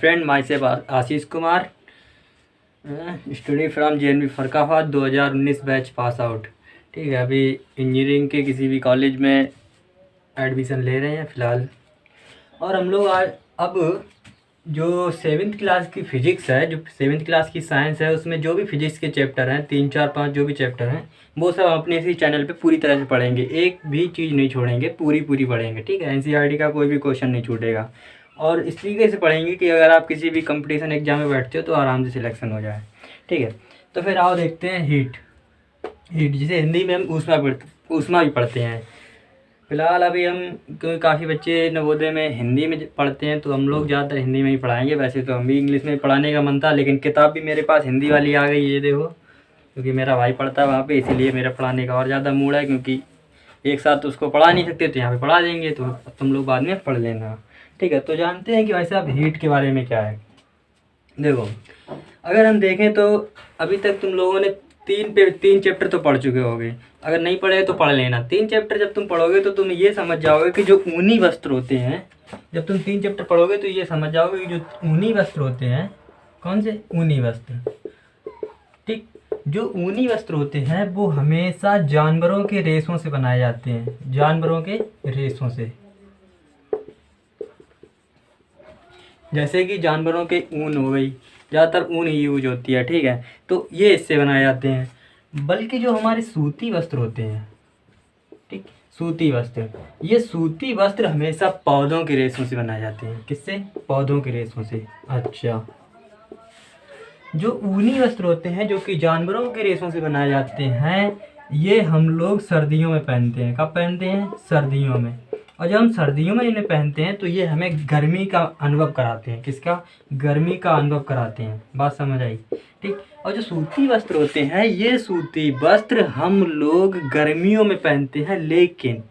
Friend, my self Ashish Kumar, study from JNV Farrukhabad, 2019 batch pass out. ठीक है, अभी इंजीनियरिंग के किसी भी कॉलेज में एडमिशन ले रहे हैं फ़िलहाल। और हम लोग आज अब जो 7th क्लास की फ़िज़िक्स है, जो 7th क्लास की साइंस है, उसमें जो भी फिज़िक्स के चैप्टर हैं 3, 4, 5 जो भी चैप्टर हैं, वो सब अपने इसी चैनल पे पूरी तरह से पढ़ेंगे। एक भी चीज़ नहीं छोड़ेंगे, पूरी पढ़ेंगे। ठीक है, NCERT का कोई भी क्वेश्चन नहीं छूटेगा। और इस तरीके से पढ़ेंगे कि अगर आप किसी भी कंपटीशन एग्जाम में बैठते हो तो आराम से सिलेक्शन हो जाए। ठीक है, तो फिर आओ देखते हैं हीट जिसे हिंदी में हम ऊष्मा भी पढ़ते हैं। फ़िलहाल अभी हम, क्योंकि काफ़ी बच्चे नवोदय में हिंदी में पढ़ते हैं, तो हम लोग ज़्यादातर हिंदी में ही पढ़ाएंगे। वैसे तो हम भी इंग्लिश में पढ़ाने का मन था, लेकिन किताब भी मेरे पास हिंदी वाली आ गई, ये देखो, क्योंकि मेरा भाई पढ़ता है वहाँ पे, इसीलिए मेरा पढ़ाने का और ज़्यादा मूड है। क्योंकि एक साथ तो उसको पढ़ा नहीं सकते, तो यहाँ पे पढ़ा देंगे, तो तुम लोग बाद में पढ़ लेना। ठीक है, तो जानते हैं कि भाई साहब हीट के बारे में क्या है। देखो, अगर हम देखें तो अभी तक तुम लोगों ने 3 चैप्टर तो पढ़ चुके होगे। अगर नहीं पढ़े तो पढ़ लेना। 3 चैप्टर जब तुम पढ़ोगे तो तुम ये समझ जाओगे कि जो ऊनी वस्त्र होते हैं, जब तुम 3 चैप्टर पढ़ोगे तो ये समझ जाओगे कि जो ऊनी वस्त्र होते हैं, कौन से ऊनी वस्त्र, ठीक, जो ऊनी वस्त्र होते हैं वो हमेशा जानवरों के रेशों से बनाए जाते हैं, जानवरों के रेशों से। जैसे कि जानवरों के ऊन हो गई, ज़्यादातर ऊन ही यूज होती है। ठीक है, तो ये इससे बनाए जाते हैं। बल्कि जो हमारे सूती वस्त्र होते हैं, ठीक, सूती वस्त्र, ये सूती वस्त्र हमेशा पौधों के रेशों से बनाए जाते हैं। किससे? पौधों के रेशों से। अच्छा, जो ऊनी वस्त्र होते हैं जो कि जानवरों के रेशों से बनाए जाते हैं, ये हम लोग सर्दियों में पहनते हैं। कब पहनते हैं? सर्दियों में। और जब हम सर्दियों में इन्हें पहनते हैं तो ये हमें गर्मी का अनुभव कराते हैं। किसका? गर्मी का अनुभव कराते हैं। बात समझ आई? ठीक। और जो सूती वस्त्र होते हैं, ये सूती वस्त्र हम लोग गर्मियों में पहनते हैं, लेकिन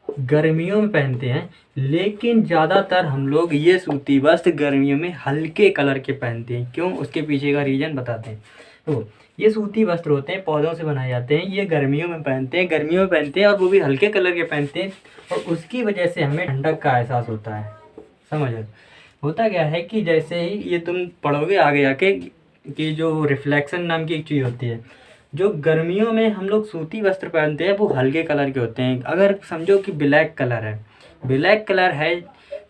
गर्मियों में पहनते हैं, लेकिन ज़्यादातर हम लोग ये सूती वस्त्र गर्मियों में हल्के कलर के पहनते हैं। क्यों? उसके पीछे का रीज़न बताते हैं। तो ये सूती वस्त्र होते हैं, पौधों से बनाए जाते हैं, ये गर्मियों में पहनते हैं, और वो भी हल्के कलर के पहनते हैं। और उसकी वजह से हमें ठंडक का एहसास होता है। समझ होता क्या है कि जैसे ही ये तुम पढ़ोगे आगे जाके कि जो रिफ्लेक्शन नाम की एक चीज़ होती है, जो गर्मियों में हम लोग सूती वस्त्र पहनते हैं वो हल्के कलर के होते हैं। अगर समझो कि ब्लैक कलर है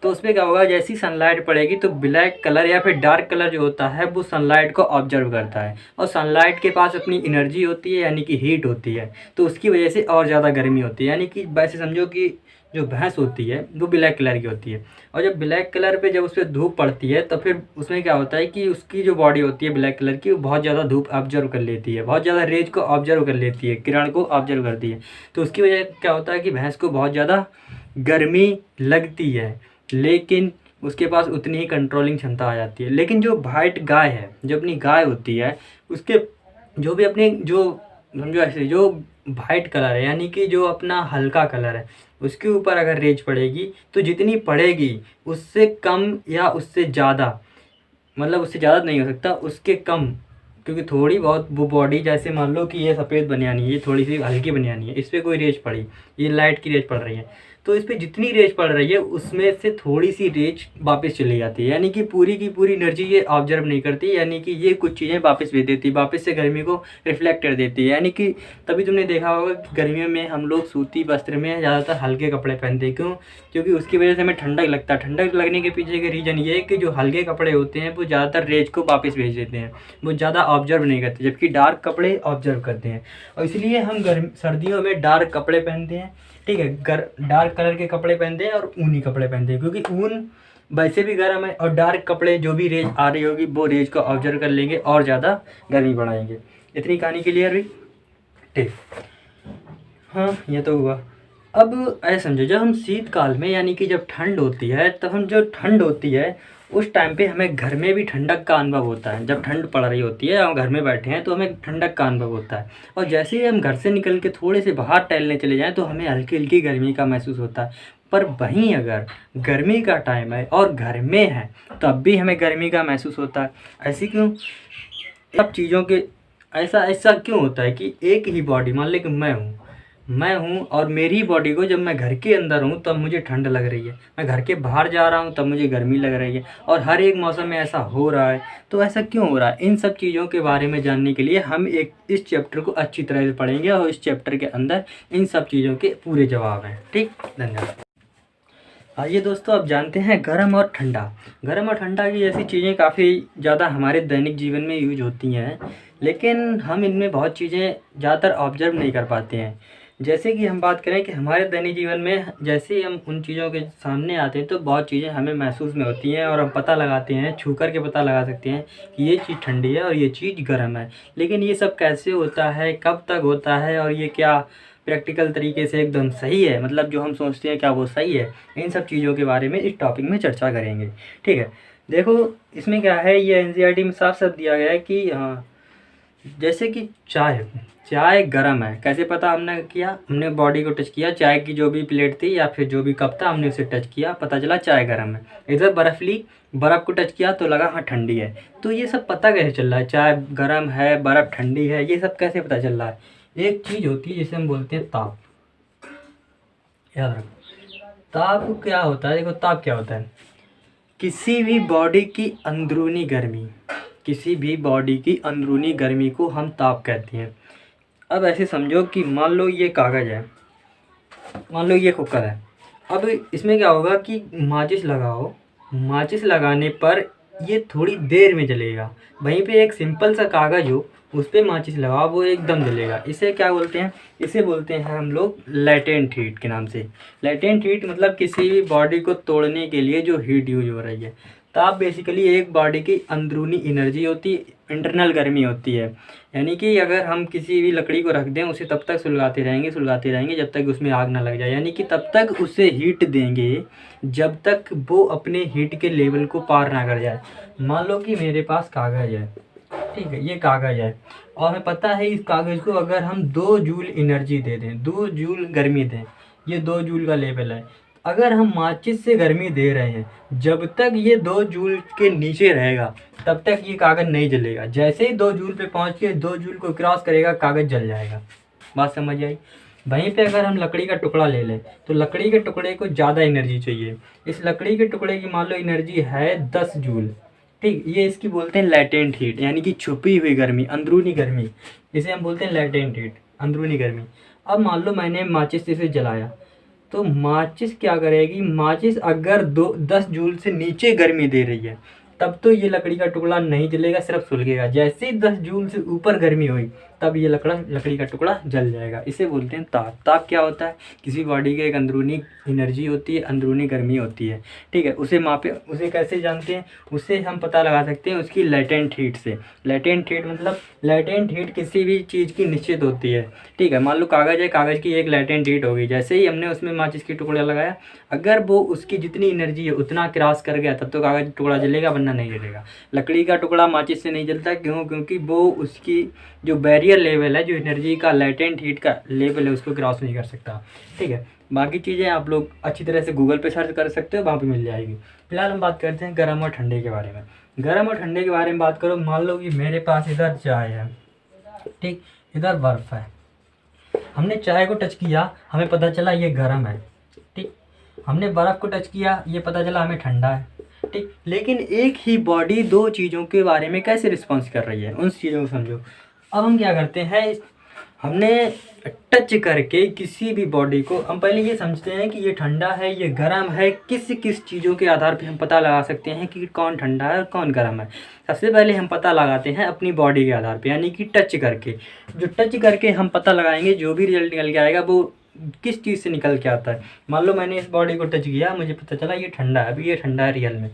तो उसमें क्या होगा, जैसी सनलाइट पड़ेगी तो ब्लैक कलर या फिर डार्क कलर जो होता है वो सनलाइट को ऑब्जर्व करता है, और सनलाइट के पास अपनी एनर्जी होती है, यानी कि हीट होती है, तो उसकी वजह से और ज़्यादा गर्मी होती है। यानी कि वैसे समझो कि जो भैंस होती है वो ब्लैक कलर की होती है, और जब ब्लैक कलर पे जब उस पर धूप पड़ती है तो फिर उसमें क्या होता है कि उसकी जो बॉडी होती है ब्लैक कलर की, वो बहुत ज़्यादा धूप ऑब्जर्व कर लेती है, बहुत ज़्यादा रेज को ऑब्जर्व कर लेती है, किरण को ऑब्जर्व करती है। तो उसकी वजह क्या होता है कि भैंस को बहुत ज़्यादा गर्मी लगती है, लेकिन उसके पास उतनी ही कंट्रोलिंग क्षमता आ जाती है। लेकिन जो वाइट गाय है, जो अपनी गाय होती है, उसके जो भी अपने जो समझो ऐसे जो वाइट कलर है, यानी कि जो अपना हल्का कलर है, उसके ऊपर अगर रेज पड़ेगी तो जितनी पड़ेगी उससे कम या उससे ज़्यादा, मतलब उससे ज़्यादा नहीं हो सकता, उसके कम, क्योंकि थोड़ी बहुत वो बॉडी, जैसे मान लो कि ये सफ़ेद बनियानी है, ये थोड़ी सी हल्की बनियानी है, इस पर कोई रेज पड़ी, ये लाइट की रेज पड़ रही है, तो इस पर जितनी रेज पड़ रही है उसमें से थोड़ी सी रेज वापस चली जाती है, यानी कि पूरी की पूरी एनर्जी ये ऑब्जर्व नहीं करती, यानी कि ये कुछ चीज़ें वापस भेज देती है, वापस से गर्मी को रिफ्लेक्ट कर देती है। यानी कि तभी तुमने देखा होगा कि गर्मियों में हम लोग सूती वस्त्र में ज़्यादातर हल्के कपड़े पहनते हैं। क्यों? क्योंकि उसकी वजह से हमें ठंडक लगता है। ठंडक लगने के पीछे का रीज़न ये है कि जो हल्के कपड़े होते हैं वो ज़्यादातर रेज को वापस भेज देते हैं, वो ज़्यादा ऑब्जर्व नहीं करते, जबकि डार्क कपड़े ऑब्जर्व करते हैं। और इसलिए हम सर्दियों में डार्क कपड़े पहनते हैं। ठीक है, डार्क कलर के कपड़े पहनते हैं और ऊनी कपड़े पहनते हैं, क्योंकि ऊन वैसे भी गर्म है, और डार्क कपड़े जो भी रेज आ रही होगी वो रेज को ऑब्जर्व कर लेंगे और ज़्यादा गर्मी बढ़ाएंगे। इतनी कहानी क्लियर हुई? ठीक, हाँ, ये तो हुआ। अब ऐसा समझो, जब हम शीतकाल में, यानी कि जब ठंड होती है, तब हम जो ठंड होती है उस टाइम पे हमें घर में भी ठंडक का अनुभव होता है। जब ठंड पड़ रही होती है, हम घर में बैठे हैं, तो हमें ठंडक का अनुभव होता है। और जैसे ही हम घर से निकल के थोड़े से बाहर टहलने चले जाएं तो हमें हल्की हल्की गर्मी का महसूस होता है। पर वहीं अगर गर्मी का टाइम है और घर में है, तब भी हमें गर्मी का महसूस होता है। ऐसी क्यों? सब चीज़ों के ऐसा क्यों होता है कि एक ही बॉडी, मान लें कि मैं हूँ, मैं हूँ और मेरी बॉडी को जब मैं घर के अंदर हूँ तब मुझे ठंड लग रही है, मैं घर के बाहर जा रहा हूँ तब मुझे गर्मी लग रही है, और हर एक मौसम में ऐसा हो रहा है। तो ऐसा क्यों हो रहा है? इन सब चीज़ों के बारे में जानने के लिए हम एक इस चैप्टर को अच्छी तरह से पढ़ेंगे और इस चैप्टर के अंदर इन सब चीज़ों के पूरे जवाब हैं। ठीक, धन्यवाद। आइए दोस्तों, अब जानते हैं गर्म और ठंडा। गर्म और ठंडा की ऐसी चीज़ें काफ़ी ज़्यादा हमारे दैनिक जीवन में यूज होती हैं, लेकिन हम इनमें बहुत चीज़ें ज़्यादातर ऑब्जर्व नहीं कर पाते हैं। जैसे कि हम बात करें कि हमारे दैनिक जीवन में जैसे ही हम उन चीज़ों के सामने आते हैं तो बहुत चीज़ें हमें महसूस में होती हैं और हम पता लगाते हैं, छू कर के पता लगा सकते हैं कि ये चीज़ ठंडी है और ये चीज़ गर्म है। लेकिन ये सब कैसे होता है, कब तक होता है, और ये क्या प्रैक्टिकल तरीके से एकदम सही है, मतलब जो हम सोचते हैं क्या वो सही है? इन सब चीज़ों के बारे में इस टॉपिक में चर्चा करेंगे। ठीक है, देखो इसमें क्या है, ये एनसीईआरटी में साफ साफ दिया गया है कि हाँ, जैसे कि चाय गर्म है, कैसे पता? हमने किया, हमने बॉडी को टच किया, चाय की जो भी प्लेट थी या फिर जो भी कप था हमने उसे टच किया, पता चला चाय गर्म है। इधर बर्फ़ ली, बर्फ़ को टच किया तो लगा हाँ ठंडी है। तो ये सब पता कैसे चल रहा है? चाय गर्म है, बर्फ़ ठंडी है, ये सब कैसे पता चल रहा है? एक चीज़ होती है जिसे हम बोलते हैं ताप। याद रखो, ताप क्या होता है? देखो ताप क्या होता है, किसी भी बॉडी की अंदरूनी गर्मी, किसी भी बॉडी की अंदरूनी गर्मी को हम ताप कहते हैं। अब ऐसे समझो कि मान लो ये कागज़ है, मान लो ये कुकर है। अब इसमें क्या होगा कि माचिस लगाओ, माचिस लगाने पर ये थोड़ी देर में जलेगा। वहीं पे एक सिंपल सा कागज़ हो, उस पर माचिस लगाओ, वो एकदम जलेगा। इसे क्या बोलते हैं? इसे बोलते हैं हम लोग लैटेंट हीट के नाम से। लैटेंट हीट मतलब किसी भी बॉडी को तोड़ने के लिए जो हीट यूज हो रही है। ताप बेसिकली एक बॉडी की अंदरूनी एनर्जी होती है, इंटरनल गर्मी होती है। यानी कि अगर हम किसी भी लकड़ी को रख दें, उसे तब तक सुलगाते रहेंगे जब तक उसमें आग ना लग जाए, यानी कि तब तक उसे हीट देंगे जब तक वो अपने हीट के लेवल को पार ना कर जाए। मान लो कि मेरे पास कागज़ है, ठीक है, ये कागज़ है और हमें पता है इस कागज़ को अगर हम 2 जूल एनर्जी दे दें, 2 जूल गर्मी दें, ये 2 जूल का लेवल है। अगर हम माचिस से गर्मी दे रहे हैं, जब तक ये 2 जूल के नीचे रहेगा तब तक ये कागज़ नहीं जलेगा। जैसे ही 2 जूल पे पहुंच के 2 जूल को क्रॉस करेगा, कागज़ जल जाएगा। बात समझ आई? वहीं पे अगर हम लकड़ी का टुकड़ा ले लें तो लकड़ी के टुकड़े को ज़्यादा एनर्जी चाहिए। इस लकड़ी के टुकड़े की मान लो एनर्जी है 10 जूल, ठीक, ये इसकी बोलते हैं लैटेंट हीट, यानी कि छुपी हुई गर्मी, अंदरूनी गर्मी। इसे हम बोलते हैं लैटेंट हीट, अंदरूनी गर्मी। अब मान लो मैंने माचिस से जलाया, तो माचिस क्या करेगी? माचिस अगर 10 जूल से नीचे गर्मी दे रही है तब तो ये लकड़ी का टुकड़ा नहीं जलेगा, सिर्फ सुलगेगा। जैसे ही 10 जूल से ऊपर गर्मी हुई तब ये लकड़ी का टुकड़ा जल जाएगा। इसे बोलते हैं ताप। ताप क्या होता है? किसी बॉडी की एक अंदरूनी एनर्जी होती है, अंदरूनी गर्मी होती है, ठीक है। उसे मापे, उसे कैसे जानते हैं? उसे हम पता लगा सकते हैं उसकी लेटेंट हीट से। लेटेंट हीट मतलब लेटेंट हीट किसी भी चीज़ की निश्चित होती है, ठीक है। मान लो कागज़ है, कागज़ की एक लेटेंट हीट होगी, जैसे ही हमने उसमें माचिस की टुकड़ा लगाया, अगर वो उसकी जितनी एनर्जी है उतना क्रॉस कर गया तब तो कागज़ टुकड़ा जलेगा, वरना नहीं जलेगा। लकड़ी का टुकड़ा माचिस से नहीं जलता, क्यों? क्योंकि वो उसकी जो बैरियर लेवल है, जो एनर्जी का लेटेंट हीट का लेवल है, उसको क्रॉस नहीं कर सकता, ठीक है। बाकी चीज़ें आप लोग अच्छी तरह से गूगल पे सर्च कर सकते हो, वहाँ पे मिल जाएगी। फिलहाल हम बात करते हैं गर्म और ठंडे के बारे में। गर्म और ठंडे के बारे में बात करो, मान लो कि मेरे पास इधर चाय है, ठीक, इधर बर्फ़ है। हमने चाय को टच किया, हमें पता चला ये गर्म है, ठीक। हमने बर्फ़ को टच किया, ये पता चला हमें ठंडा है, ठीक। लेकिन एक ही बॉडी 2 चीज़ों के बारे में कैसे रिस्पॉन्स कर रही है, उन चीज़ों को समझो। अब हम क्या करते हैं, हमने टच करके किसी भी बॉडी को, हम पहले ये समझते हैं कि ये ठंडा है, ये गर्म है। किस किस चीज़ों के आधार पे हम पता लगा सकते हैं कि कौन ठंडा है और कौन गर्म है? सबसे पहले हम पता लगाते हैं अपनी बॉडी के आधार पे, यानी कि टच करके। जो टच करके हम पता लगाएंगे, जो भी रिजल्ट निकल के आएगा वो किस चीज़ से निकल के आता है। मान लो मैंने इस बॉडी को टच किया, मुझे पता चला ये ठंडा है, अभी ये ठंडा है रियल में,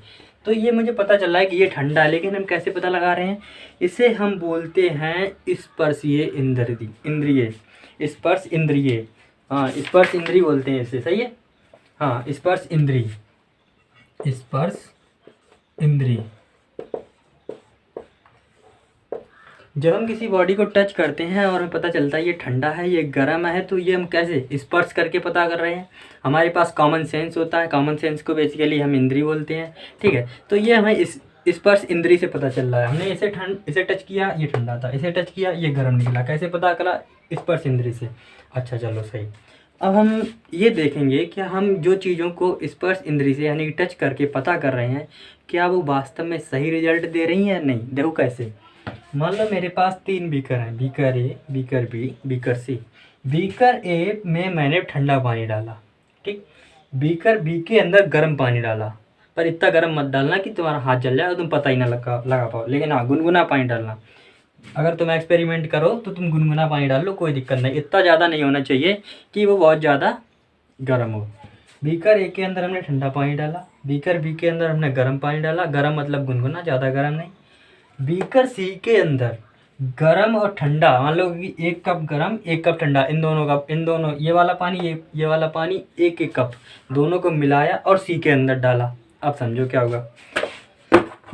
तो ये मुझे पता चल रहा है कि ये ठंडा है। लेकिन हम कैसे पता लगा रहे हैं? इसे हम बोलते हैं स्पर्शीय इंद्रिय, स्पर्श इंद्रिय, हाँ स्पर्श इंद्रिय बोलते हैं इसे, सही है, हाँ स्पर्श इंद्रिय, स्पर्श इंद्रिय। जब हम किसी बॉडी को टच करते हैं और हमें पता चलता है ये ठंडा है, ये गर्म है, तो ये हम कैसे स्पर्श करके पता कर रहे हैं? हमारे पास कॉमन सेंस होता है, कॉमन सेंस को बेसिकली हम इंद्रिय बोलते हैं, ठीक है। तो ये हमें इस स्पर्श इंद्री से पता चल रहा है। हमने इसे टच किया ये ठंडा था, इसे टच किया ये गर्म निकला। कैसे पता चला? स्पर्श इंद्री से। अच्छा चलो सही। अब हम ये देखेंगे कि हम जो चीज़ों को स्पर्श इंद्री से यानी कि टच करके पता कर रहे हैं, क्या वो वास्तव में सही रिजल्ट दे रही हैं या नहीं। देखो कैसे। मान लो मेरे पास 3 बीकर हैं, beaker A, beaker B, beaker C. Beaker A में मैंने ठंडा पानी डाला, ठीक। बीकर बी के अंदर गर्म पानी डाला, पर इतना गर्म मत डालना कि तुम्हारा हाथ जल जाए और तुम पता ही ना लगा पाओ। लेकिन हाँ, गुनगुना पानी डालना। अगर तुम एक्सपेरिमेंट करो तो तुम गुनगुना पानी डाल लो, कोई दिक्कत नहीं। इतना ज़्यादा नहीं होना चाहिए कि वो बहुत ज़्यादा गर्म हो। बीकर ए के अंदर हमने ठंडा पानी डाला, बीकर बी के अंदर हमने गर्म पानी डाला। गर्म मतलब गुनगुना, ज़्यादा गर्म नहीं। बीकर सी के अंदर गरम और ठंडा, मान लो कि 1 कप गरम 1 कप ठंडा, इन दोनों ये वाला पानी ये वाला पानी 1-1 कप दोनों को मिलाया और सी के अंदर डाला। अब समझो क्या होगा।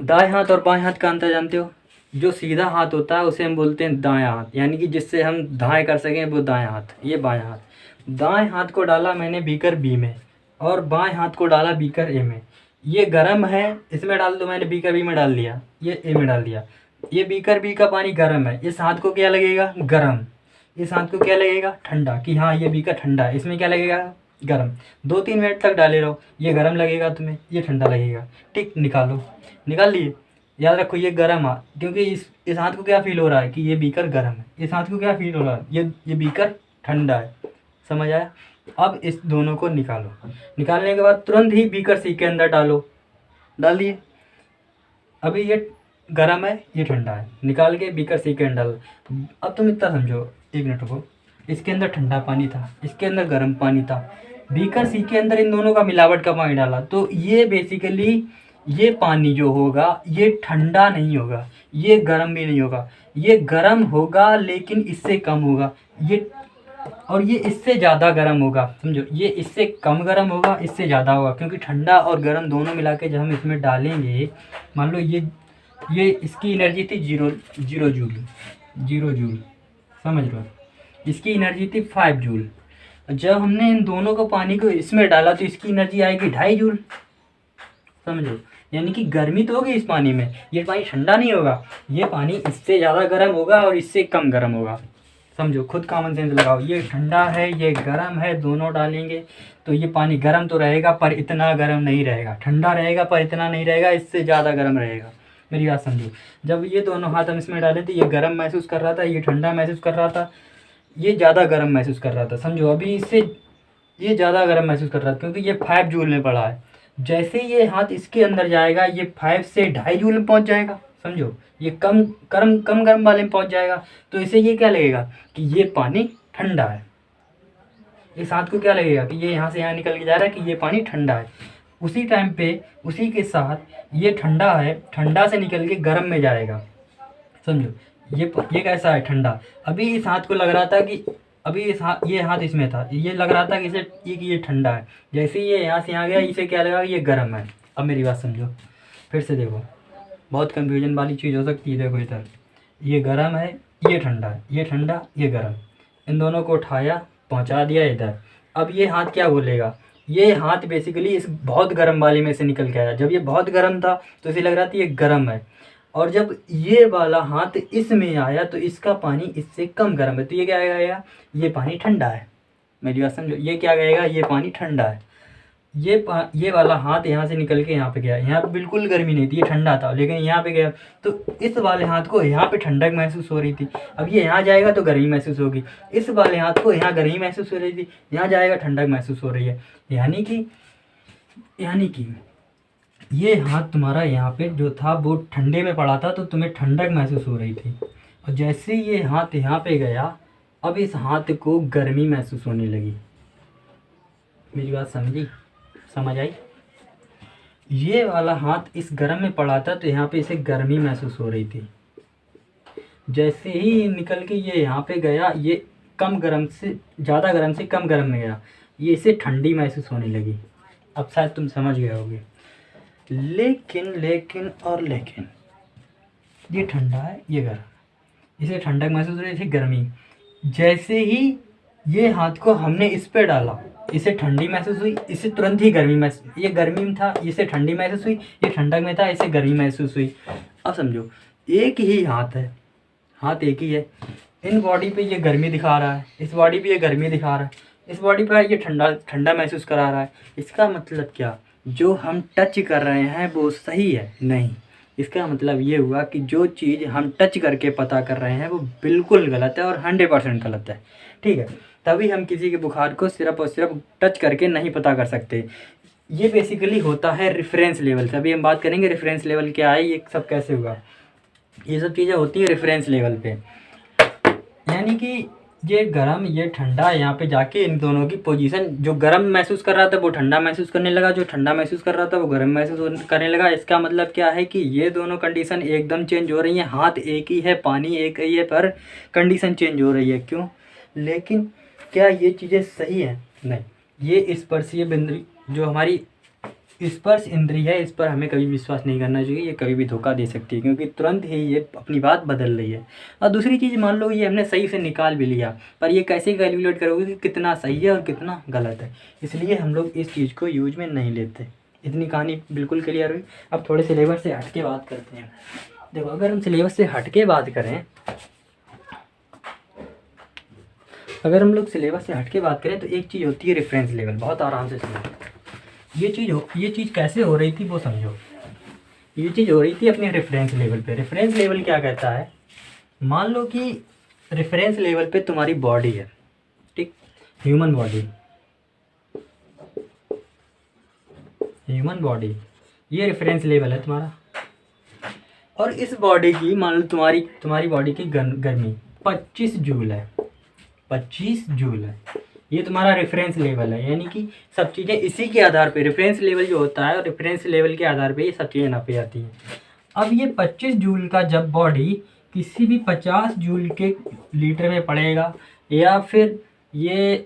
दाएं हाथ और बाएं हाथ का अंतर जानते हो? जो सीधा हाथ होता है उसे हम बोलते हैं दायां हाथ, यानी कि जिससे हम दाएं कर सकें वो दायां हाथ। ये बायां हाथ। दाएं हाथ को डाला मैंने बीकर बी में और बाएं हाथ को डाला बीकर ए में। ये गर्म है, इसमें डाल दो, मैंने बीकर बी में डाल दिया, ये ए में डाल दिया। ये बीकर बी का पानी गर्म है, इस हाथ को क्या लगेगा? गर्म। इस हाथ को क्या लगेगा? ठंडा, कि हाँ ये बीकर ठंडा है। इसमें क्या लगेगा? गर्म। 2-3 मिनट तक डाले रहो, ये गर्म लगेगा तुम्हें, ये ठंडा लगेगा, ठीक। निकालो, निकाल लिए। याद रखो ये गर्म हाथ, क्योंकि इस हाथ को क्या फील हो रहा है कि ये बीकर गर्म है, इस हाथ को क्या फील हो रहा है ये बीकर ठंडा है। समझ आया? अब इस दोनों को निकालो। निकालने के बाद तुरंत ही बीकर सी के अंदर डालो, डाल दिए। अभी ये गर्म है, ये ठंडा है, निकाल के बीकर सी के अंदर डालो। अब तुम इतना समझो, 1 मिनट रुको। इसके अंदर ठंडा पानी था, इसके अंदर गर्म पानी था। बीकर सी के अंदर इन दोनों का मिलावट का पानी डाला, तो ये बेसिकली ये पानी जो होगा ये ठंडा नहीं होगा, ये गर्म भी नहीं होगा। ये गर्म होगा लेकिन इससे कम होगा, ये और ये इससे ज़्यादा गर्म होगा। समझो, ये इससे कम गर्म होगा, इससे ज़्यादा होगा, क्योंकि ठंडा और गर्म दोनों मिला के जब हम इसमें डालेंगे, मान लो ये इसकी एनर्जी थी 0 जूल, 0 जूल, समझ लो। इसकी एनर्जी थी 5 जूल। जब हमने इन दोनों को पानी को इसमें डाला तो इसकी एनर्जी आएगी 2.5 जूल। समझो, यानी कि गर्मी तो होगी इस पानी में, ये पानी ठंडा नहीं होगा, ये पानी इससे ज़्यादा गर्म होगा और इससे कम गर्म होगा। समझो, खुद कॉमन सेंस लगाओ। ये ठंडा है, ये गर्म है, दोनों डालेंगे तो ये पानी गर्म तो रहेगा पर इतना गर्म नहीं रहेगा, ठंडा रहेगा पर इतना नहीं रहेगा, इससे ज़्यादा गर्म रहेगा। मेरी बात समझो। जब ये दोनों हाथ हम इसमें डाले थे, ये गर्म महसूस कर रहा था, ये ठंडा महसूस कर रहा था, ये ज़्यादा गर्म महसूस कर रहा था। समझो, अभी इससे ये ज़्यादा गर्म महसूस कर रहा था क्योंकि ये 5 जूल में पड़ा है। जैसे ये हाथ इसके अंदर जाएगा ये 5 से 2.5 जूल में पहुंच जाएगा। समझो, ये कम गर्म वाले में पहुंच जाएगा, तो इसे ये क्या लगेगा कि ये पानी ठंडा है। इस हाथ को क्या लगेगा कि ये यहाँ से यहाँ निकल के जा रहा है कि ये पानी ठंडा है। उसी टाइम पे उसी के साथ ये ठंडा है, ठंडा से निकल के गर्म में जाएगा। समझो, ये कैसा है? ठंडा। अभी इस हाथ को लग रहा था कि अभी ये हाथ इसमें था, ये लग रहा था कि ये ठंडा है। जैसे ये यहाँ से यहाँ गया, इसे क्या लगा कि ये गर्म है। अब मेरी बात समझो, फिर से देखो, बहुत कंफ्यूजन वाली चीज़ हो सकती है। देखो इधर, ये गर्म है, ये ठंडा है, ये ठंडा, ये गर्म। इन दोनों को उठाया, पहुँचा दिया इधर। अब ये हाथ क्या बोलेगा? ये हाथ बेसिकली इस बहुत गर्म वाले में से निकल के आया। जब ये बहुत गर्म था तो इसे लग रहा था ये गर्म है, और जब ये वाला हाथ इसमें आया तो इसका पानी इससे कम गर्म है, तो ये क्या आएगा? ये पानी ठंडा है। मेरी बात समझो, ये क्या कहेगा? ये पानी ठंडा है। ये वाला हाथ यहाँ से निकल के यहाँ पे गया, यहाँ पे बिल्कुल गर्मी नहीं थी, ये ठंडा था, लेकिन यहाँ पे गया तो इस वाले हाथ को यहाँ पे ठंडक महसूस हो रही थी। अब ये यहाँ जाएगा तो गर्मी महसूस होगी। इस वाले हाथ को यहाँ गर्मी महसूस हो रही थी, यहाँ जाएगा ठंडक महसूस हो रही है। यानी कि ये हाथ तुम्हारा यहाँ पे जो था वो ठंडे में पड़ा था, तो तुम्हें ठंडक महसूस हो रही थी। और जैसे ये हाथ यहाँ पे गया, अब इस हाथ को गर्मी महसूस होने लगी। मेरी बात समझ आई? ये वाला हाथ इस गर्म में पड़ा था तो यहाँ पे इसे गर्मी महसूस हो रही थी। जैसे ही निकल के ये यहाँ पे गया, ये कम गर्म से ज़्यादा गर्म से कम गर्म में गया, ये इसे ठंडी महसूस होने लगी। अब शायद तुम समझ गए होगे। लेकिन ये ठंडा है, ये गर्म, इसे ठंडक महसूस हो रही थी, गर्मी। जैसे ही ये हाथ को हमने इस पे डाला, इसे ठंडी महसूस हुई, इसे तुरंत ही गर्मी महसूस, ये गर्मी में था इसे ठंडी महसूस हुई, ये ठंडक में था इसे गर्मी महसूस हुई। अब समझो एक ही हाथ है, हाथ एक ही है, इन बॉडी पे ये गर्मी दिखा रहा है, इस बॉडी पे ये गर्मी दिखा रहा है, इस बॉडी पे ये ठंडा ठंडा महसूस करा रहा है। इसका मतलब क्या, जो हम टच कर रहे हैं वो सही है? नहीं, इसका मतलब ये हुआ कि जो चीज़ हम टच करके पता कर रहे हैं वो बिल्कुल गलत है और 100% गलत है। ठीक है, तभी हम किसी के बुखार को सिर्फ और सिर्फ टच करके नहीं पता कर सकते। ये बेसिकली होता है रेफरेंस लेवल से। अभी हम बात करेंगे रेफरेंस लेवल क्या है, ये सब कैसे हुआ, ये सब चीज़ें होती है रेफरेंस लेवल पे। यानी कि ये गर्म ये ठंडा, यहाँ पे जाके इन दोनों की पोजीशन, जो गर्म महसूस कर रहा था वो ठंडा महसूस करने लगा, जो ठंडा महसूस कर रहा था वो गर्म महसूस करने लगा। इसका मतलब क्या है कि ये दोनों कंडीशन एकदम चेंज हो रही हैं। हाथ एक ही है, पानी एक ही है, पर कंडीशन चेंज हो रही है। क्यों? लेकिन क्या ये चीज़ें सही हैं? नहीं, ये स्पर्शीय बिंदु जो हमारी स्पर्श इंद्री है, इस पर हमें कभी विश्वास नहीं करना चाहिए। ये कभी भी धोखा दे सकती है, क्योंकि तुरंत ही ये अपनी बात बदल रही है। और दूसरी चीज़, मान लो ये हमने सही से निकाल भी लिया, पर ये कैसे कैलकुलेट करोगे कि कितना सही है और कितना गलत है? इसलिए हम लोग इस चीज़ को यूज में नहीं लेते। इतनी कहानी बिल्कुल क्लियर हुई। अब थोड़े सिलेबस से हट के बात करते हैं। देखो, अगर हम सिलेबस से हट के बात करें, अगर हम लोग सिलेबस से हट के बात करें तो एक चीज़ होती है रेफरेंस लेवल। बहुत आराम से सुनो, ये चीज़ कैसे हो रही थी वो समझो। ये चीज़ हो रही थी अपने रेफरेंस लेवल पे। रेफरेंस लेवल क्या कहता है, मान लो कि रेफरेंस लेवल पे तुम्हारी बॉडी है, ठीक, ह्यूमन बॉडी, ये रेफरेंस लेवल है तुम्हारा। और इस बॉडी की, मान लो तुम्हारी बॉडी की गर्मी 25 जूल है, 25 जूल है, ये तुम्हारा रेफरेंस लेवल है। यानी कि सब चीज़ें इसी के आधार पे, रेफरेंस लेवल जो होता है, और रेफरेंस लेवल के आधार पे ये सब चीज़ें नापी जाती हैं। अब ये 25 जूल का जब बॉडी किसी भी 50 जूल के लीटर में पड़ेगा, या फिर ये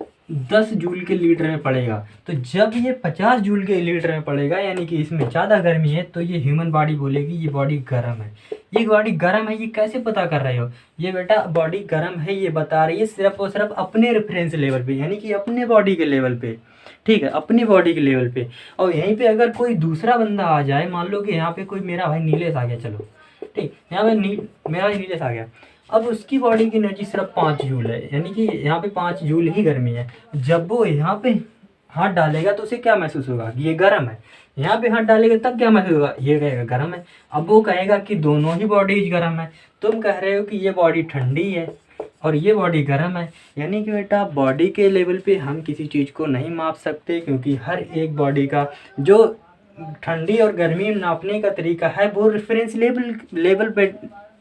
10 जूल के लीटर में पड़ेगा, तो जब ये 50 जूल के लीटर में पड़ेगा, यानी कि इसमें ज़्यादा गर्मी है, तो ये ह्यूमन बॉडी बोलेगी ये बॉडी गर्म है। ये बॉडी गर्म है, ये कैसे पता कर रहे हो? ये बेटा बॉडी गर्म है ये बता रही है सिर्फ और सिर्फ अपने रेफरेंस लेवल पे, यानी कि अपने बॉडी के लेवल पे। ठीक है, अपनी बॉडी के लेवल पे। और यहीं पे अगर कोई दूसरा बंदा आ जाए, मान लो कि यहाँ पे कोई मेरा भाई नीलेश आ गया, चलो ठीक, यहाँ पे मेरा भाई नीलेश आ गया, अब उसकी बॉडी की एनर्जी सिर्फ 5 जूल है, यानी कि यहाँ पे 5 जूल ही गर्मी है। जब वो यहाँ पे हाथ डालेगा तो उसे क्या महसूस होगा, ये गर्म है। यहाँ पे हाथ डालेगा तब क्या महसूस होगा, ये कहेगा गर्म है। अब वो कहेगा कि दोनों ही बॉडीज गर्म है, तुम कह रहे हो कि ये बॉडी ठंडी है और ये बॉडी गर्म है। यानी कि बेटा बॉडी के लेवल पे हम किसी चीज़ को नहीं माप सकते, क्योंकि हर एक बॉडी का जो ठंडी और गर्मी नापने का तरीका है वो रेफरेंस लेवल पे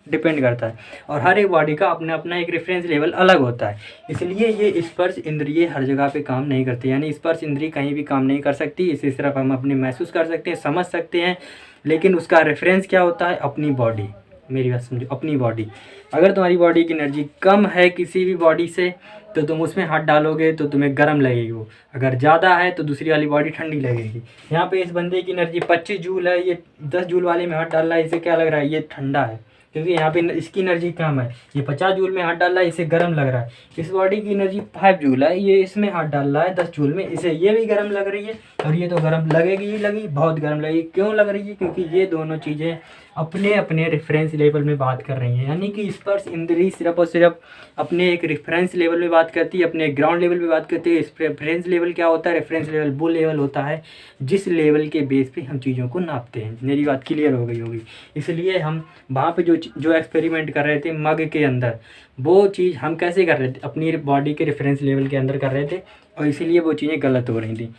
डिपेंड करता है, और हर एक बॉडी का अपना अपना एक रेफरेंस लेवल अलग होता है। इसलिए ये स्पर्श इंद्रिय हर जगह पे काम नहीं करती, यानी स्पर्श इंद्रिय कहीं भी काम नहीं कर सकती। इसे सिर्फ हम अपने महसूस कर सकते हैं, समझ सकते हैं, लेकिन उसका रेफरेंस क्या होता है, अपनी बॉडी। मेरी बात समझो, अपनी बॉडी। अगर तुम्हारी बॉडी की एनर्जी कम है किसी भी बॉडी से, तो तुम उसमें हाथ डालोगे तो तुम्हें गर्म लगेगी वो, अगर ज़्यादा है तो दूसरी वाली बॉडी ठंडी लगेगी। यहाँ पे इस बंदे की एनर्जी 25 जूल है, ये 10 जूल वाले में हाथ डाल रहा है, इसे क्या लग रहा है, ये ठंडा है, क्योंकि यहाँ पे इसकी एनर्जी कम है। ये 50 जूल में हाथ डाल रहा है, इसे गर्म लग रहा है। इस बॉडी की एनर्जी 5 जूल है, ये इसमें हाथ डाल रहा है 10 जूल में, इसे ये भी गर्म लग रही है, और ये तो गर्म लगेगी ही लगेगी, बहुत गर्म लगेगी। क्यों लग रही है? क्योंकि ये दोनों चीज़ें अपने अपने रेफरेंस लेवल में बात कर रही हैं। यानी कि स्पर्श इंद्रिय सिर्फ और सिर्फ अपने एक रेफरेंस लेवल में बात करती है, अपने ग्राउंड लेवल पे बात करती है। इस रेफरेंस लेवल क्या होता है? रेफरेंस लेवल वो लेवल होता है जिस लेवल के बेस पे हम चीज़ों को नापते हैं। मेरी बात क्लियर हो गई होगी। इसलिए हम वहाँ पे जो एक्सपेरिमेंट कर रहे थे मग के अंदर, वो चीज़ हम कैसे कर रहे थे? अपनी बॉडी के रेफरेंस लेवल के अंदर कर रहे थे, और इसीलिए वो चीज़ें गलत हो रही थी।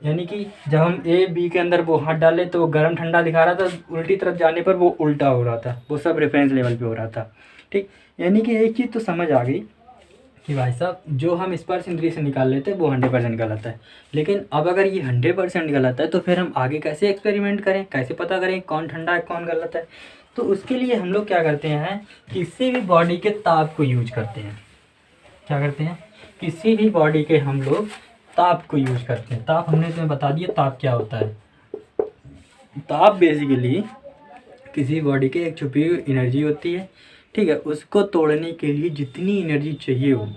यानी कि जब हम ए बी के अंदर वो हाथ डाले तो वो गर्म ठंडा दिखा रहा था, उल्टी तरफ जाने पर वो उल्टा हो रहा था, वो सब रेफरेंस लेवल पे हो रहा था। ठीक, यानी कि एक चीज़ तो समझ आ गई कि भाई साहब जो हम स्पर्श इंद्रिय से निकाल लेते हैं वो 100% गलत है। लेकिन अब अगर ये 100% गलत है तो फिर हम आगे कैसे एक्सपेरिमेंट करें, कैसे पता करें कौन ठंडा है कौन गलत है? तो उसके लिए हम लोग क्या करते हैं, किसी भी बॉडी के ताप को यूज करते हैं। क्या करते हैं? किसी भी बॉडी के हम लोग ताप को यूज करते हैं। ताप हमने तुम्हें बता दिया ताप क्या होता है। ताप बेसिकली किसी बॉडी के एक छुपी हुई एनर्जी होती है, ठीक है, उसको तोड़ने के लिए जितनी एनर्जी चाहिए हो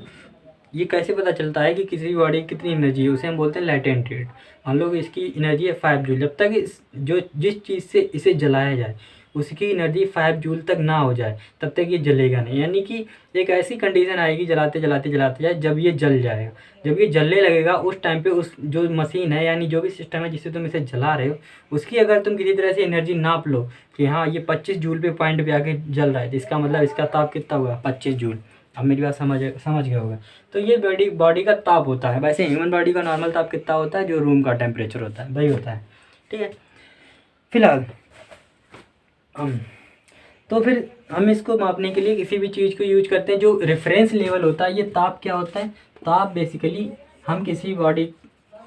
ये कैसे पता चलता है कि किसी भी बॉडी की कितनी एनर्जी है, उसे हम बोलते हैं लैटेंट हीट। मान लो कि इसकी एनर्जी है 5 जूल, जब तक जिस चीज़ से इसे जलाया जाए उसकी एनर्जी 5 जूल तक ना हो जाए तब तक ये जलेगा नहीं। यानी कि एक ऐसी कंडीशन आएगी जलाते जलाते जलाते जाए जब ये जल जाएगा, जब ये जलने लगेगा उस टाइम पे उस जो मशीन है यानी जो भी सिस्टम है जिससे तुम इसे जला रहे हो उसकी अगर तुम किसी तरह से एनर्जी नाप लो कि हाँ ये 25 जूल पे पॉइंट पे आके जल रहा है, तो इसका मतलब इसका ताप कितना हुआ 25 जूल। अब मेरी बात समझ गया होगा। तो ये बॉडी का ताप होता है। वैसे ह्यूमन बॉडी का नॉर्मल ताप कितना होता है, जो रूम का टेम्परेचर होता है वही होता है, ठीक है। फिलहाल तो फिर हम इसको मापने के लिए किसी भी चीज़ को यूज करते हैं। जो रेफरेंस लेवल होता है, ये ताप क्या होता है, ताप बेसिकली हम किसी बॉडी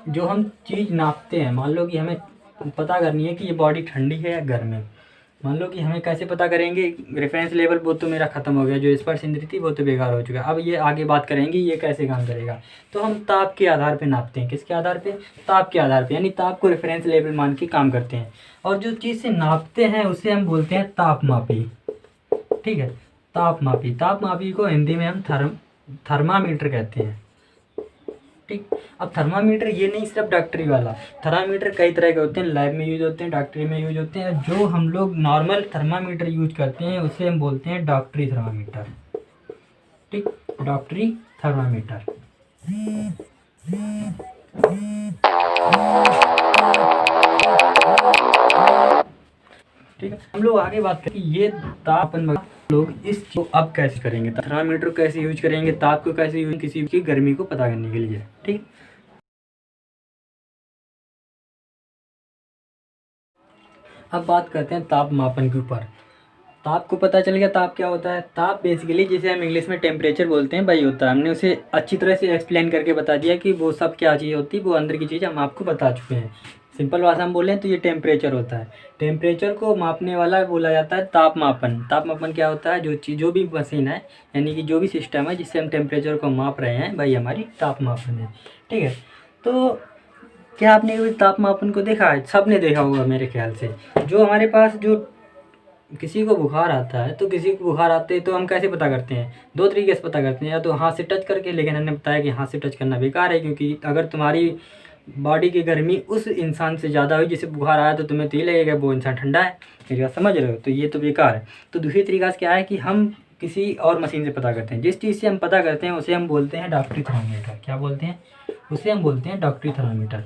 जो हम चीज़ नापते हैं, मान लो कि हमें पता करनी है कि ये बॉडी ठंडी है या गर्म है। मान लो कि हमें कैसे पता करेंगे, रेफरेंस लेवल वो तो मेरा ख़त्म हो गया, जो स्पर्श इंद्री थी वो तो बेकार हो चुका है। अब ये आगे बात करेंगे ये कैसे काम करेगा। तो हम ताप के आधार पे नापते हैं, किसके आधार पे, ताप के आधार पे, यानी ताप को रेफरेंस लेवल मान के काम करते हैं। और जो चीज़ से नापते हैं उसे हम बोलते हैं तापमापी, ठीक है। तापमापी को हिंदी में हम थर्मामीटर कहते हैं, ठीक। अब थर्मामीटर ये नहीं सिर्फ डॉक्टरी वाला, थर्मामीटर कई तरह के होते हैं, लैब में यूज होते हैं, डॉक्टरी में यूज होते हैं। जो हम लोग नॉर्मल थर्मामीटर यूज करते हैं उसे हम बोलते हैं डॉक्टरी थर्मामीटर, ठीक, डॉक्टरी थर्मामीटर। ठीक है, हम लोग आगे बात करें ये तापन लोग इस चीज को अब कैसे करेंगे, थर्मामीटर को कैसे यूज करेंगे, ताप को कैसे यूज, किसी की गर्मी को पता करने के लिए, ठीक। अब बात करते हैं ताप मापन के ऊपर। ताप को पता चल गया, ताप क्या होता है। ताप बेसिकली जिसे हम इंग्लिश में टेम्परेचर बोलते हैं वही होता है। हमने उसे अच्छी तरह से एक्सप्लेन करके बता दिया कि वो सब क्या चीज़ होती है, वो अंदर की चीज़ हम आपको बता चुके हैं। सिंपल भाषा में बोलें तो ये टेम्परेचर होता है। टेम्परेचर को मापने वाला बोला जाता है तापमापन। तापमापन क्या होता है, जो भी मशीन है यानी कि जो भी सिस्टम है जिससे हम टेम्परेचर को माप रहे हैं वही हमारी तापमापन है, ठीक है। तो क्या आपने कभी तापमापन को देखा है, सबने देखा होगा मेरे ख्याल से। जो हमारे पास जो किसी को बुखार आता है, तो किसी को बुखार आते हैं तो हम कैसे पता करते हैं, दो तरीके से पता करते हैं, या तो हाथ से टच करके, लेकिन हमने बताया कि हाथ से टच करना बेकार है, क्योंकि अगर तुम्हारी बॉडी की गर्मी उस इंसान से ज़्यादा हुई जिसे बुखार आया तो तुम्हें तो ये लगेगा वो इंसान ठंडा है, मेरी बात समझ रहे हो, तो ये तो बेकार है। तो दूसरी तरीका से क्या है कि हम किसी और मशीन से पता करते हैं। जिस चीज़ से हम पता करते हैं उसे हम बोलते हैं डॉक्टरी थर्मामीटर। क्या बोलते हैं, उसे हम बोलते हैं डॉक्टरी थर्मामीटर।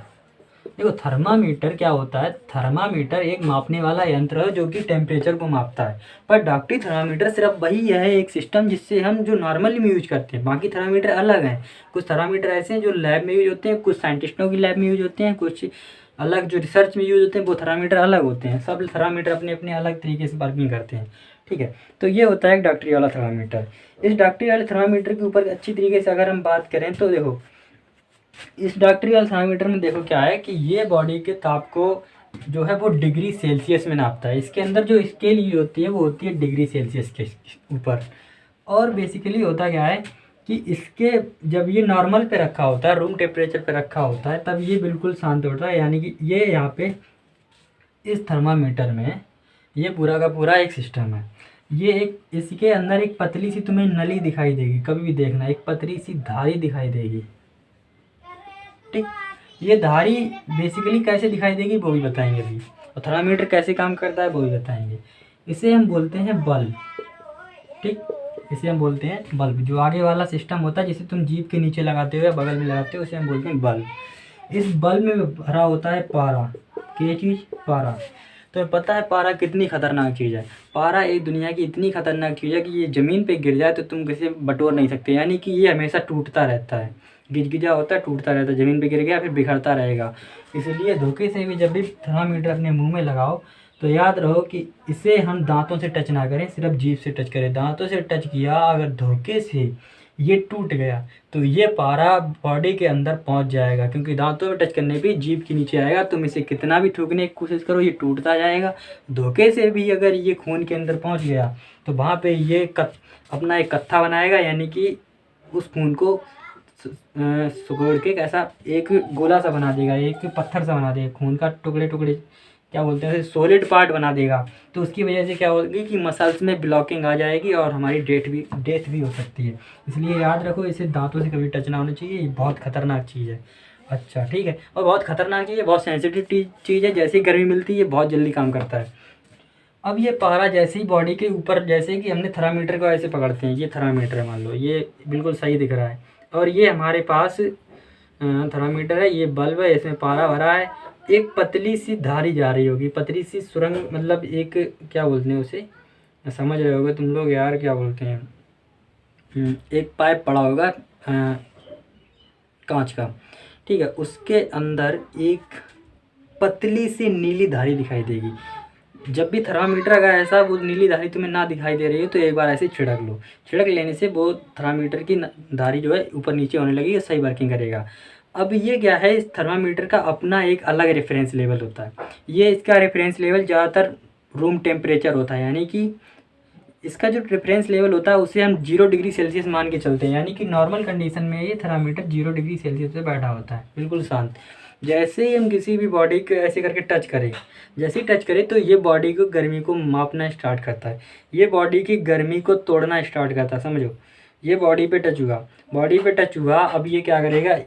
देखो थर्मामीटर क्या होता है, थर्मामीटर एक मापने वाला यंत्र है जो कि टेम्परेचर को मापता है। पर डॉक्टरी थर्मामीटर सिर्फ वही है एक सिस्टम जिससे हम जो नॉर्मली में यूज करते हैं। बाकी थर्मामीटर अलग हैं। कुछ थर्मामीटर ऐसे हैं जो लैब में यूज होते हैं, कुछ साइंटिस्टों की लैब में यूज होते हैं, कुछ अलग जो रिसर्च में यूज होते हैं वो थर्मामीटर अलग होते हैं। सब थर्मामीटर अपने अपने अलग तरीके से वर्किंग करते हैं, ठीक है। तो ये होता है डॉक्टरी वाला थर्मामीटर। इस डॉक्टरी वाले थर्मामीटर के ऊपर अच्छी तरीके से अगर हम बात करें तो देखो इस डॉक्टरी वाले थर्मामीटर में देखो क्या है कि ये बॉडी के ताप को जो है वो डिग्री सेल्सियस में नापता है। इसके अंदर जो स्केल यूज होती है वो होती है डिग्री सेल्सियस के ऊपर। और बेसिकली होता क्या है कि इसके जब ये नॉर्मल पे रखा होता है, रूम टेम्परेचर पे रखा होता है, तब ये बिल्कुल शांत होता है। यानी कि ये यहाँ पे इस थर्मामीटर में ये पूरा का पूरा एक सिस्टम है। ये एक इसके अंदर एक पतली सी तुम्हें नली दिखाई देगी, कभी भी देखना, एक पतली सी धारी दिखाई देगी, ठीक। ये धारी बेसिकली कैसे दिखाई देगी वो भी बताएंगे अभी, और थर्मामीटर कैसे काम करता है वो भी बताएंगे। इसे हम बोलते हैं बल्ब, ठीक। इसे हम बोलते हैं बल्ब। जो आगे वाला सिस्टम होता है जिसे तुम जीभ के नीचे लगाते हो या बगल में लगाते हो उसे हम बोलते हैं बल्ब। इस बल्ब में भरा होता है पारा। क्या चीज़, पारा। तो पता है पारा कितनी खतरनाक चीज़ है। पारा एक दुनिया की इतनी खतरनाक चीज़ है कि ये ज़मीन पे गिर जाए तो तुम किसी बटोर नहीं सकते। यानी कि ये हमेशा टूटता रहता है, गिजगिजा होता है, टूटता रहता है, ज़मीन पे गिर गया फिर बिखरता रहेगा। इसलिए धोखे से भी जब भी थर्मामीटर अपने मुंह में लगाओ तो याद रहो कि इसे हम दांतों से टच ना करें, सिर्फ जीभ से टच करें। दांतों से टच किया अगर धोखे से ये टूट गया तो ये पारा बॉडी के अंदर पहुंच जाएगा, क्योंकि दांतों में टच करने पे जीभ के नीचे आएगा। तुम इसे कितना भी ठोकने की कोशिश करो ये टूटता जाएगा। धोखे से भी अगर ये खून के अंदर पहुंच गया तो वहाँ पे ये अपना एक कत्था बनाएगा, यानी कि उस खून को सुगोड़ के कैसा एक गोला सा बना देगा, एक पत्थर सा बना देगा, खून का टुकड़े टुकड़े क्या बोलते हैं सॉलिड पार्ट बना देगा। तो उसकी वजह से क्या होगी कि मसल्स में ब्लॉकिंग आ जाएगी और हमारी डेथ भी हो सकती है। इसलिए याद रखो, इसे दांतों से कभी टच ना होना चाहिए, ये बहुत खतरनाक चीज़ है। अच्छा ठीक है, और बहुत खतरनाक चीज़ है, बहुत सेंसिटिव चीज़ है, जैसे ही गर्मी मिलती है बहुत जल्दी काम करता है। अब ये पारा जैसे ही बॉडी के ऊपर, जैसे कि हमने थर्मामीटर को ऐसे पकड़ते हैं, ये थर्मामीटर है, मान लो ये बिल्कुल सही दिख रहा है, और ये हमारे पास थर्मामीटर है, ये बल्ब है, इसमें पारा भरा है, एक पतली सी धारी जा रही होगी, पतली सी सुरंग, मतलब एक क्या बोलते हैं उसे, समझ रहे होगे तुम लोग यार, क्या बोलते हैं, एक पाइप पड़ा होगा कांच का, ठीक है, उसके अंदर एक पतली सी नीली धारी दिखाई देगी। जब भी थर्मामीटर अगर ऐसा वो नीली धारी तुम्हें ना दिखाई दे रही हो तो एक बार ऐसे छिड़क लो, छिड़क लेने से वो थर्मामीटर की धारी जो है ऊपर नीचे होने लगेगी, सही वर्किंग करेगा। अब ये क्या है, इस थर्मामीटर का अपना एक अलग रेफरेंस लेवल होता है। ये इसका रेफरेंस लेवल ज़्यादातर रूम टेम्परेचर होता है, यानी कि इसका जो रेफरेंस लेवल होता है उसे हम 0 डिग्री सेल्सियस मान के चलते हैं, यानी कि नॉर्मल कंडीशन में ये थर्मामीटर 0 डिग्री सेल्सियस पे बैठा होता है, बिल्कुल शांत। जैसे ही हम किसी भी बॉडी को ऐसे करके टच करें, जैसे ही टच करें तो ये बॉडी को गर्मी को मापना स्टार्ट करता है, ये बॉडी की गर्मी को तोड़ना स्टार्ट करता है, समझो। ये बॉडी पे टच हुआ, बॉडी पे टच हुआ, अब ये क्या करेगा,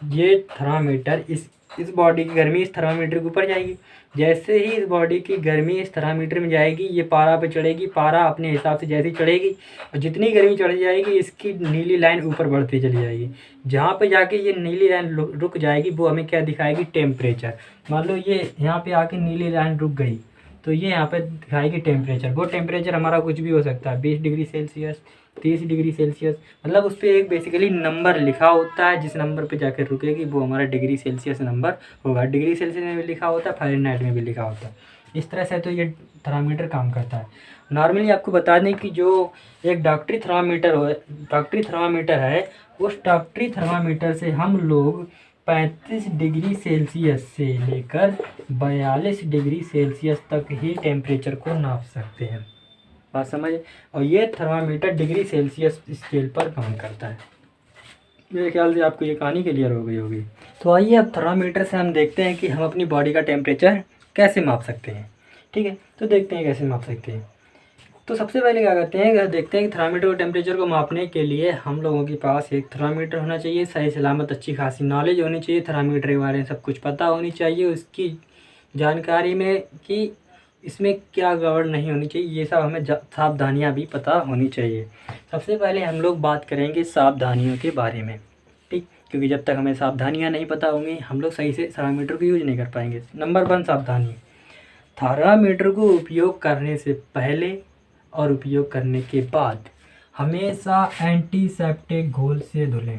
ये थर्मामीटर इस बॉडी की गर्मी इस थर्मामीटर के ऊपर जाएगी। जैसे ही इस बॉडी की गर्मी इस थर्मामीटर में जाएगी, ये पारा पे चढ़ेगी, पारा अपने हिसाब से जैसे ही चढ़ेगी और जितनी गर्मी चढ़ जाएगी इसकी नीली लाइन ऊपर बढ़ती चली जाएगी। जहाँ पे जाके ये नीली लाइन रुक जाएगी वो हमें क्या दिखाएगी, टेम्परेचर। मान लो ये यहाँ पे आके नीली लाइन रुक गई तो ये यहाँ पे दिखाएगी टेम्परेचर। वो टेम्परेचर हमारा कुछ भी हो सकता है, 20 डिग्री सेल्सियस, 30 डिग्री सेल्सियस, मतलब उस पर एक बेसिकली नंबर लिखा होता है, जिस नंबर पे जाकर रुकेगी वो हमारा डिग्री सेल्सियस नंबर होगा। डिग्री सेल्सियस में भी लिखा होता है, फ़ारेनहाइट में भी लिखा होता है। इस तरह से तो ये थर्मामीटर काम करता है। नॉर्मली आपको बता दें कि जो एक डॉक्टरी थर्मामीटर है, उस डॉक्टरी थर्मामीटर से हम लोग 35 डिग्री सेल्सियस से लेकर 42 डिग्री सेल्सियस तक ही टेम्परेचर को नाप सकते हैं, बात समझ। और ये थर्मामीटर डिग्री सेल्सियस स्केल पर काम करता है। मेरे ख्याल से आपको ये कहानी क्लियर हो गई होगी। तो आइए अब थर्मामीटर से हम देखते हैं कि हम अपनी बॉडी का टेम्परेचर कैसे माप सकते हैं। ठीक है, तो देखते हैं कैसे माप सकते हैं। तो सबसे पहले क्या करते हैं, देखते हैं कि थर्मामीटर के टेम्परेचर को मापने के लिए हम लोगों के पास एक थर्मामीटर होना चाहिए, सही सलामत अच्छी खासी नॉलेज होनी चाहिए, थर्मामीटर के बारे में सब कुछ पता होनी चाहिए, उसकी जानकारी में कि इसमें क्या गड़बड़ नहीं होनी चाहिए, ये सब हमें सावधानियाँ भी पता होनी चाहिए। सबसे पहले हम लोग बात करेंगे सावधानियों के बारे में, ठीक, क्योंकि जब तक हमें सावधानियाँ नहीं पता होंगी हम लोग सही से थर्मामीटर को यूज नहीं कर पाएंगे। नंबर 1 सावधानी, थर्मामीटर को उपयोग करने से पहले और उपयोग करने के बाद हमेशा एंटीसेप्टिक घोल से धुलें।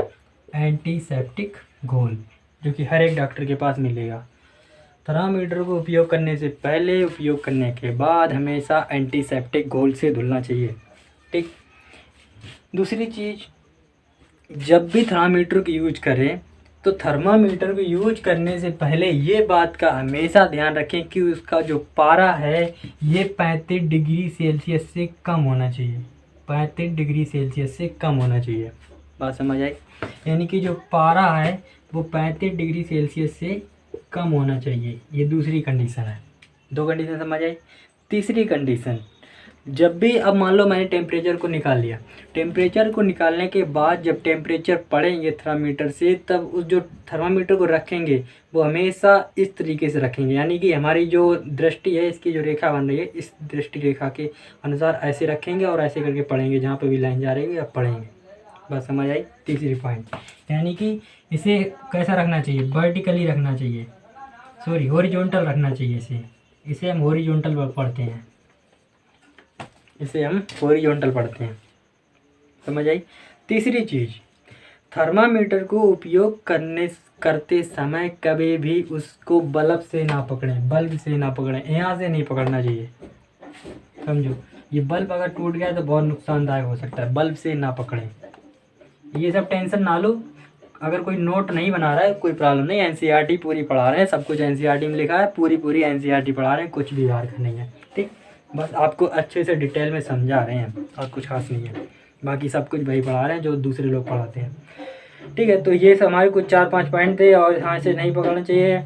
एंटीसेप्टिक घोल जो कि हर एक डॉक्टर के पास मिलेगा। थर्मामीटर को उपयोग करने से पहले, उपयोग करने के बाद हमेशा एंटीसेप्टिक घोल से धुलना चाहिए, ठीक। दूसरी चीज़, जब भी थर्मामीटर को यूज करें तो थर्मामीटर को यूज करने से पहले ये बात का हमेशा ध्यान रखें कि उसका जो पारा है ये 35 डिग्री सेल्सियस से कम होना चाहिए, 35 डिग्री सेल्सियस से कम होना चाहिए, बात समझ आई। यानी कि जो पारा है वो 35 डिग्री सेल्सियस से कम होना चाहिए, ये दूसरी कंडीशन है। 2 कंडीशन समझ आई। तीसरी कंडीशन, जब भी, अब मान लो मैंने टेम्परेचर को निकाल लिया, टेम्परेचर को निकालने के बाद जब टेम्परेचर पढ़ेंगे थर्मामीटर से, तब उस जो थर्मामीटर को रखेंगे वो हमेशा इस तरीके से रखेंगे, यानी कि हमारी जो दृष्टि है, इसकी जो रेखा बन रही है इस दृष्टि रेखा के अनुसार ऐसे रखेंगे और ऐसे करके पढ़ेंगे, जहाँ पर भी लाइन जा रही है अब पढ़ेंगे, बस समझ आई। तीसरी पॉइंट, यानी कि इसे कैसा रखना चाहिए, वर्टिकली रखना चाहिए, सॉरी हॉरिजॉन्टल रखना चाहिए। इसे हम हॉरिजॉन्टल पढ़ते हैं, इसे हम हॉरिजॉन्टल पढ़ते हैं, समझ आई। तीसरी चीज़, थर्मामीटर को उपयोग करते समय कभी भी उसको बल्ब से ना पकड़ें, बल्ब से ना पकड़ें, यहाँ से नहीं पकड़ना चाहिए, समझो। ये बल्ब अगर टूट गया तो बहुत नुकसानदायक हो सकता है, बल्ब से ना पकड़ें। ये सब टेंशन ना लो, अगर कोई नोट नहीं बना रहा है कोई प्रॉब्लम नहीं, एनसीईआरटी पूरी पढ़ा रहे हैं, सब कुछ एनसीईआरटी में लिखा है, पूरी एनसीईआरटी पढ़ा रहे हैं, कुछ भी याद नहीं है, ठीक। बस आपको अच्छे से डिटेल में समझा रहे हैं और कुछ खास नहीं है, बाकी सब कुछ वही पढ़ा रहे हैं जो दूसरे लोग पढ़ाते हैं। ठीक है, तो ये सब हमारे कुछ 4-5 पॉइंट थे और यहाँ से नहीं पकड़ना चाहिए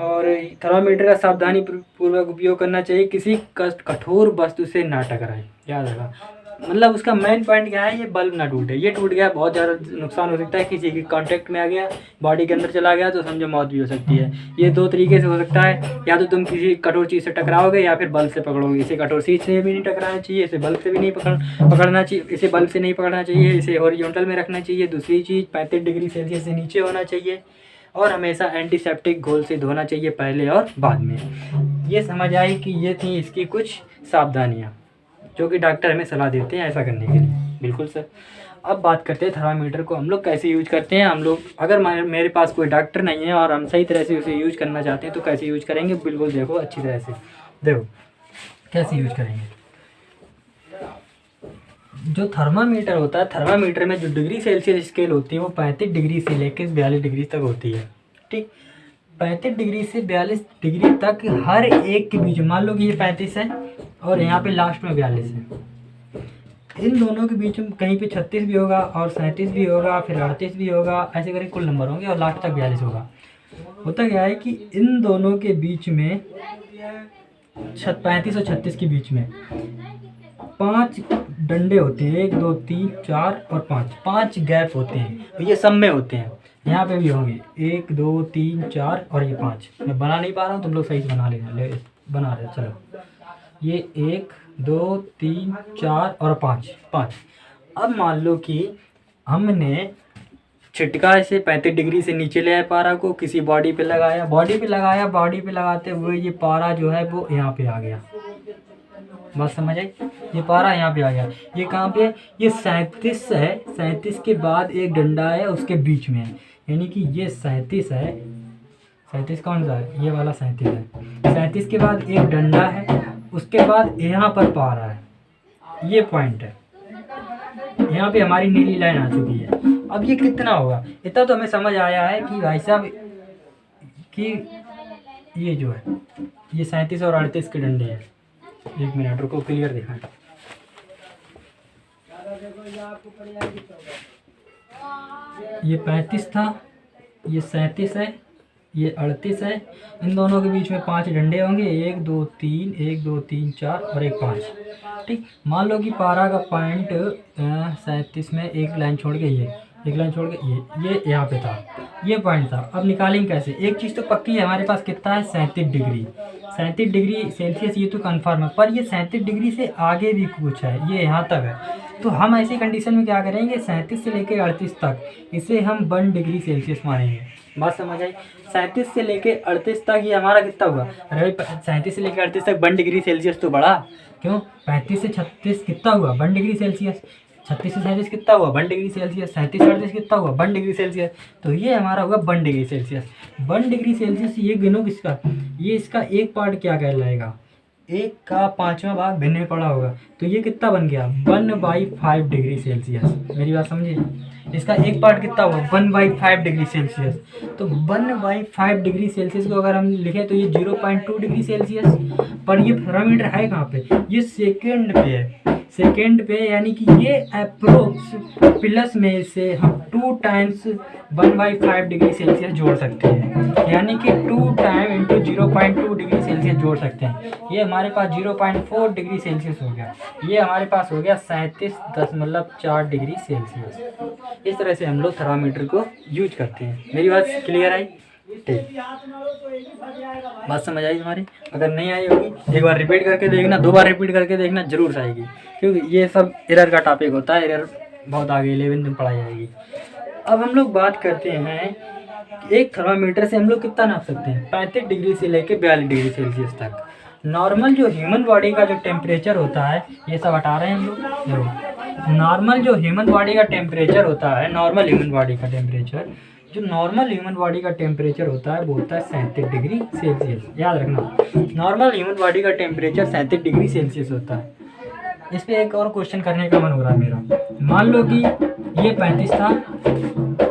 और थर्मामीटर का सावधानी पूर्वक उपयोग करना चाहिए, किसी कठोर वस्तु से ना टकराए, याद रखा। मतलब उसका मेन पॉइंट क्या है, ये बल्ब ना टूटे, ये टूट गया बहुत ज़्यादा नुकसान हो सकता है, किसी के कांटेक्ट में आ गया, बॉडी के अंदर चला गया तो समझो मौत भी हो सकती है। ये 2 तरीके से हो सकता है, या तो तुम किसी कठोर चीज़ से टकराओगे या फिर बल्ब से पकड़ोगे। इसे कठोर चीज़ से भी नहीं टकराना चाहिए, इसे बल्ब से भी नहीं पकड़ना चाहिए, इसे बल्ब से नहीं पकड़ना चाहिए, इसे हॉरिजॉन्टल में रखना चाहिए। दूसरी चीज़ 35 डिग्री सेल्सियस से नीचे होना चाहिए और हमेशा एंटीसेप्टिक घोल से धोना चाहिए पहले और बाद में। ये समझ आई कि ये थी इसकी कुछ सावधानियाँ जो कि डॉक्टर हमें सलाह देते हैं ऐसा करने के लिए। बिल्कुल सर। अब बात करते हैं थर्मामीटर को हम लोग कैसे यूज करते हैं। हम लोग अगर मेरे पास कोई डॉक्टर नहीं है और हम सही तरह से उसे यूज करना चाहते हैं तो कैसे यूज करेंगे, बिल्कुल देखो अच्छी तरह से देखो कैसे यूज करेंगे। जो थर्मामीटर होता है, थर्मामीटर में जो डिग्री सेल्सियस स्केल होती है वो 35 डिग्री से लेकर 42 डिग्री तक होती है। ठीक, 35 डिग्री से 42 डिग्री तक हर एक के बीच, मान लो कि ये 35 है और यहाँ पे लास्ट में 42 है, इन दोनों के बीच में कहीं पे 36 भी होगा और 37 भी होगा, फिर 38 भी होगा, ऐसे करके कुल नंबर होंगे और लास्ट तक 42 होगा। होता क्या है कि इन दोनों के बीच में 35 और 36 के बीच में 5 डंडे होते हैं, 1 2 3 4 और 5 गैप होते हैं, ये सब में होते हैं। यहाँ पे भी होंगे 1 2 3 4 और ये 5। मैं बना नहीं पा रहा हूँ, तुम लोग सही से बना लेना, बना रहे चलो। ये 1 2 3 4 और 5। अब मान लो कि हमने छिटका इसे 35 डिग्री से नीचे ले आए पारा को, किसी बॉडी पे लगाया, बॉडी पे लगाते हुए ये पारा जो है वो यहाँ पे आ गया। बात समझ आई? ये पारा यहाँ पे आ गया। ये कहाँ पे? ये 37 है, 37 के बाद एक डंडा है उसके बीच में है, यानी कि ये 37 है। 37 कौन सा है? ये वाला 37 है। 37 के बाद एक डंडा है, उसके बाद यहाँ पर पारा है, ये पॉइंट है। यहाँ पे हमारी नीली लाइन आ चुकी है। अब ये कितना होगा? इतना तो हमें समझ आया है कि भाई साहब कि ये जो है ये 37 और 38 के डंडे हैं। 1 मिनट रुको, क्लियर दिखाएं। ये 35 था, ये 37 है, ये 38 है। इन दोनों के बीच में 5 डंडे होंगे, 1 2 3 1 2 3 4 और एक 5। ठीक, मान लो कि पारा का पॉइंट 37 में एक लाइन छोड़ के एक लाइन छोड़ के ये यहाँ पे था, ये पॉइंट था। अब निकालेंगे कैसे? एक चीज़ तो पक्की है, हमारे पास कितना है? 37 डिग्री। 37 डिग्री सेल्सियस ये तो कन्फर्म है, पर ये 37 डिग्री से आगे भी कुछ है, ये यहाँ तक है। तो हम ऐसी कंडीशन में क्या करेंगे? 37 से लेकर 38 तक इसे हम 1 डिग्री सेल्सियस मानेंगे। बात समझ आई? 37 से लेके 38 तक ये हमारा कितना होगा? अरे 37 से लेकर 38 तक 1 डिग्री सेल्सियस तो बढ़ा, क्यों? 35 से 36 कितना हुआ? 1 डिग्री सेल्सियस। 36 से 37 कितना हुआ? 1 डिग्री सेल्सियस। 37 से 38 कितना हुआ? 1 डिग्री सेल्सियस। तो ये हमारा हुआ 1 डिग्री सेल्सियस। 1 डिग्री सेल्सियस ये गिनो किसका? ये इसका एक पार्ट क्या कहलाएगा? 1 का 5वां भाग भिन्न में पड़ा होगा, तो ये कितना बन गया? 1/5 डिग्री सेल्सियस। मेरी बात समझिए, इसका एक पार्ट कितना हुआ? 1/5 डिग्री सेल्सियस। तो 1/5 डिग्री सेल्सियस को अगर हम लिखें तो ये 0.2 डिग्री सेल्सियस। पर ये थर्मामीटर है कहाँ पे? ये सेकेंड पे है, सेकेंड पे, यानी कि ये अप्रोक्स प्लस में से हम 2 टाइम्स 1/5 डिग्री सेल्सियस जोड़ सकते हैं, यानी कि 2 टाइम इंटू 0.2 डिग्री सेल्सियस जोड़ सकते हैं। ये हमारे पास 0.4 डिग्री सेल्सियस हो गया। ये हमारे पास हो गया 37.4 डिग्री सेल्सियस। इस तरह से हम लोग थर्मामीटर को यूज करते हैं। मेरी बात क्लियर आई? ठीक, बात समझ आई तुम्हारी? अगर नहीं आई होगी एक बार रिपीट करके देखना, 2 बार रिपीट करके देखना, जरूर से आएगी, क्योंकि ये सब एरर का टॉपिक होता है। एरर बहुत आगे 11th में पढ़ाई जाएगी। अब हम लोग बात करते हैं एक थर्मामीटर से हम लोग कितना नाप सकते हैं? 35 डिग्री से लेकर 42 डिग्री सेल्सियस तक। नॉर्मल जो ह्यूमन बॉडी का जो टेम्परेचर होता है, ये सब हटा रहे हैं हम लोग। नॉर्मल जो ह्यूमन बॉडी का टेम्परेचर होता है, नॉर्मल ह्यूमन बॉडी का टेम्परेचर, जो नॉर्मल ह्यूमन बॉडी का टेम्परेचर होता है वो होता है 37 डिग्री सेल्सियस। याद रखना, नॉर्मल ह्यूमन बॉडी का टेम्परेचर 37 डिग्री सेल्सियस होता है। इस पर एक और क्वेश्चन करने का मन हो रहा है मेरा। मान लो कि ये 35 था,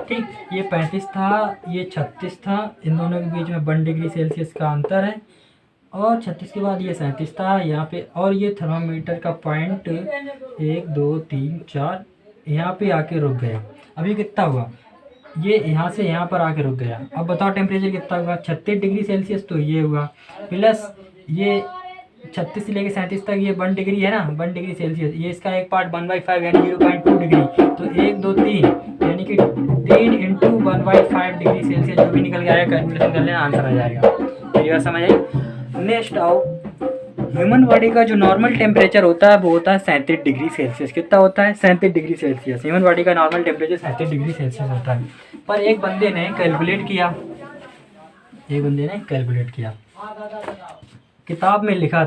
ठीक, ये 35 था, ये 36 था, इन दोनों के बीच में 1 डिग्री सेल्सियस का अंतर है, और 36 के बाद ये 37 था यहाँ पे, और ये थर्मामीटर का पॉइंट 1 2 3 4 यहाँ पे आके रुक गया। अभी कितना हुआ? ये यहाँ से यहाँ पर आके रुक गया। अब बताओ टेम्परेचर कितना होगा, 36 डिग्री सेल्सियस तो ये हुआ, प्लस ये 36 से लेके 37 तक ये 1 डिग्री है ना, 1 डिग्री सेल्सियस, ये इसका एक पार्ट 1/5 यानी 0.2 डिग्री, तो 1 2 3 यानी कि 3 इंटू 1/5 डिग्री सेल्सियस, जो भी निकल के आएगा कैलकुलेशन कर लेना, आंसर आ जाएगा। मेरी बात समझ आई। नेक्स्ट आओ, ह्यूमन बॉडी का जो नॉर्मल टेम्परेचर होता है वो होता है 37 डिग्री सेल्सियस। कितना होता है? 37 डिग्री सेल्सियस। ह्यूमन बॉडी का नॉर्मल टेम्परेचर 37 डिग्री सेल्सियस होता है। पर एक बंदे ने कैलकुलेट किया, किताब में लिखा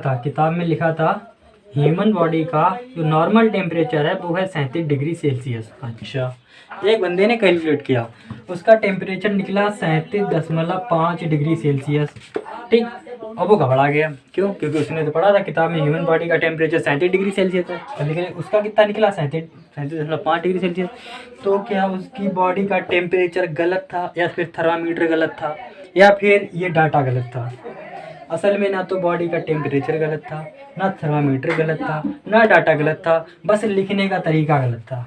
था ह्यूमन बॉडी का जो नॉर्मल टेम्परेचर है वो है 37 डिग्री सेल्सियस। अच्छा, एक बंदे ने कैलकुलेट किया, उसका टेम्परेचर निकला 37.5 डिग्री सेल्सियस। ठीक, अब वो घबरा गया। क्यों? क्योंकि उसने तो पढ़ा था किताब में ह्यूमन बॉडी का टेम्परेचर 37 डिग्री सेल्सियस है, लेकिन उसका कितना निकला? 37.5 डिग्री सेल्सियस। तो क्या उसकी बॉडी का टेम्परेचर गलत था, या फिर थर्मामीटर गलत था, या फिर ये डाटा गलत था? असल में ना तो बॉडी का टेम्परेचर गलत था, ना थर्मामीटर गलत था, ना डाटा गलत था, बस लिखने का तरीका गलत था।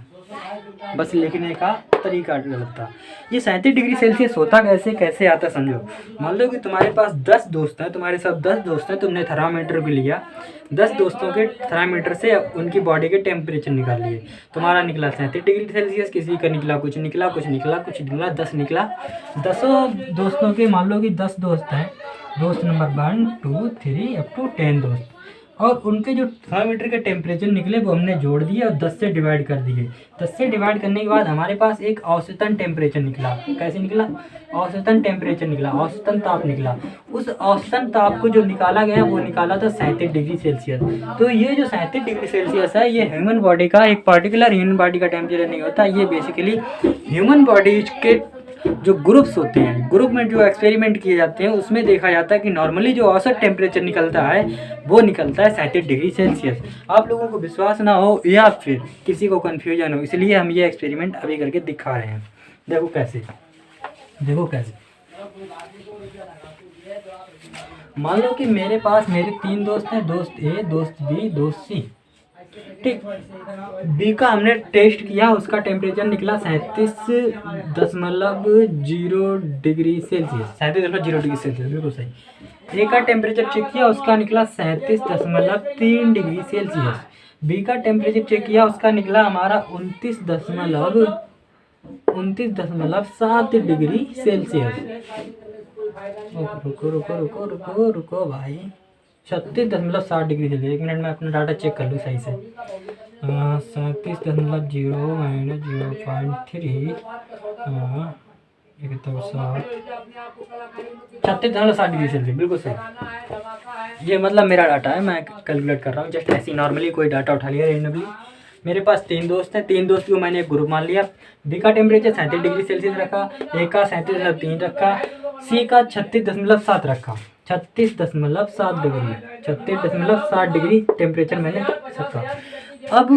ये 37 डिग्री सेल्सियस होता कैसे आता समझो। मान लो कि तुम्हारे पास 10 दोस्त हैं, तुम्हारे साथ 10 दोस्त हैं, तुमने थर्मामीटर भी लिया, 10 दोस्तों के थर्मामीटर से उनकी बॉडी के टेम्परेचर निकाल लिए। तुम्हारा निकला 37 डिग्री सेल्सियस, किसी का निकला कुछ निकला 10 निकला। 10 दोस्तों के मान लो कि 10 दोस्त हैं, दोस्त नंबर 1 2 3 अप टू 10 दोस्त, और उनके जो थर्मामीटर के टेम्परेचर निकले वो हमने जोड़ दिए और 10 से डिवाइड कर दिए। 10 से डिवाइड करने के बाद हमारे पास एक औसतन टेम्परेचर निकला। कैसे निकला? औसतन टेम्परेचर निकला, औसतन ताप निकला। उस औसतन ताप को जो निकाला गया वो निकाला था 37 डिग्री सेल्सियस। तो ये जो 37 डिग्री सेल्सियस है, ये ह्यूमन बॉडी का एक पार्टिकुलर ह्यूमन बॉडी का टेम्परेचर नहीं होता। ये बेसिकली ह्यूमन बॉडी के जो ग्रुप्स होते हैं, ग्रुप में जो एक्सपेरिमेंट किए जाते हैं उसमें देखा जाता है कि नॉर्मली जो औसत टेम्परेचर निकलता है वो निकलता है 37 डिग्री सेल्सियस। आप लोगों को विश्वास ना हो या फिर किसी को कन्फ्यूजन हो, इसलिए हम ये एक्सपेरिमेंट अभी करके दिखा रहे हैं। देखो कैसे। मान लो कि मेरे 3 दोस्त हैं, दोस्त ए, दोस्त बी, दोस्त सी। ठीक, बी का हमने टेस्ट किया, उसका टेम्परेचर निकला 37.0 डिग्री सेल्सियस, 37.0 डिग्री सेल्सियस, बिल्कुल सही। ए का टेम्परेचर चेक किया, उसका निकला 37.3 डिग्री सेल्सियस। बी का टेम्परेचर चेक किया, उसका निकला हमारा 29.7 डिग्री सेल्सियस। रुको भाई, 36.7 डिग्री सेल्सियस। 1 मिनट में अपना डाटा चेक कर लूँ सही से। 37.0 माइनस 0.3 36.7 डिग्री सेल्सियस, बिल्कुल सही। ये मतलब मेरा डाटा है, मैं कैलकुलेट कर रहा हूँ जस्ट ऐसे नॉर्मली कोई डाटा उठा लिया रेंडमली। मेरे पास 3 दोस्त हैं, 3 दोस्त को मैंने एक ग्रुप मान लिया। बी का टेम्परेचर 37 डिग्री सेल्सियस रखा, ए का 37.3 रखा, सी का 36.7 रखा। 36.7 डिग्री टेम्परेचर मैंने रखा। अब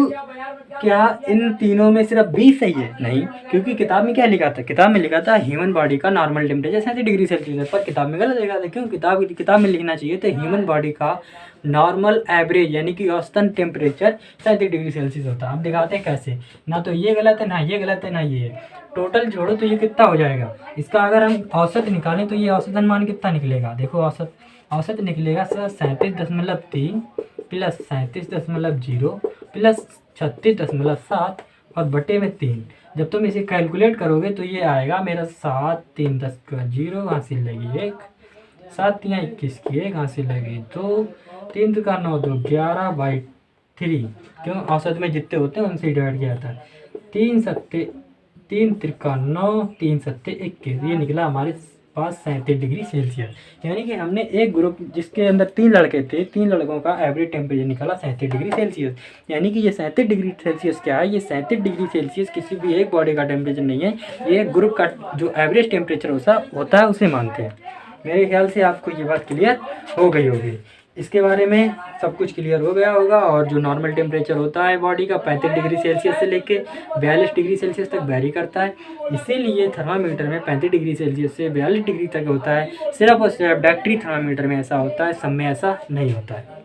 क्या इन तीनों में सिर्फ बी सही है? नहीं, क्योंकि किताब में क्या लिखा था? किताब में लिखा था ह्यूमन बॉडी का नॉर्मल टेम्परेचर 37 डिग्री सेल्सियस, पर किताब में गलत लिखा था। क्यों? किताब में लिखना चाहिए था ह्यूमन बॉडी का नॉर्मल एवरेज यानी कि औसतन टेम्परेचर 37 डिग्री सेल्सियस होता है। अब दिखाते हैं कैसे। ना तो ये गलत है, ना ये गलत है, ना ये। टोटल जोड़ो तो ये कितना हो जाएगा? इसका अगर हम औसत निकालें तो ये औसतन मान कितना निकलेगा? देखो औसत निकलेगा 37.3 प्लस 37.0 प्लस 36.7 और बटे में 3। जब तुम इसे कैलकुलेट करोगे तो ये आएगा मेरा 7 3 10 का 0, यहाँ से लगी 1, 7 3 21 की 1, यहाँ से लगी 2, 3 का 9 2 11/3। क्यों? औसत में जितने होते हैं उनसे डिवाइड किया जाता है। 3 3 9 3 7 21, ये निकला हमारे पास 37 डिग्री सेल्सियस। यानी कि हमने एक ग्रुप जिसके अंदर 3 लड़के थे, 3 लड़कों का एवरेज टेम्परेचर निकाला 37 डिग्री सेल्सियस। यानी कि ये 37 डिग्री सेल्सियस क्या है? ये 37 डिग्री सेल्सियस किसी भी एक बॉडी का टेम्परेचर नहीं है, ये ग्रुप का जो एवरेज टेम्परेचर होता है उसे मानते हैं। मेरे ख्याल से आपको ये बात क्लियर हो गई होगी। इसके बारे में सब कुछ क्लियर हो गया होगा। और जो नॉर्मल टेम्परेचर होता है बॉडी का 35 डिग्री सेल्सियस से लेके 42 डिग्री सेल्सियस तक वेरी करता है। इसीलिए थर्मामीटर में 35 डिग्री सेल्सियस से 42 डिग्री तक होता है। सिर्फ और सिर्फ डायरेक्टरी थर्मामीटर में ऐसा होता है, सब में ऐसा नहीं होता है।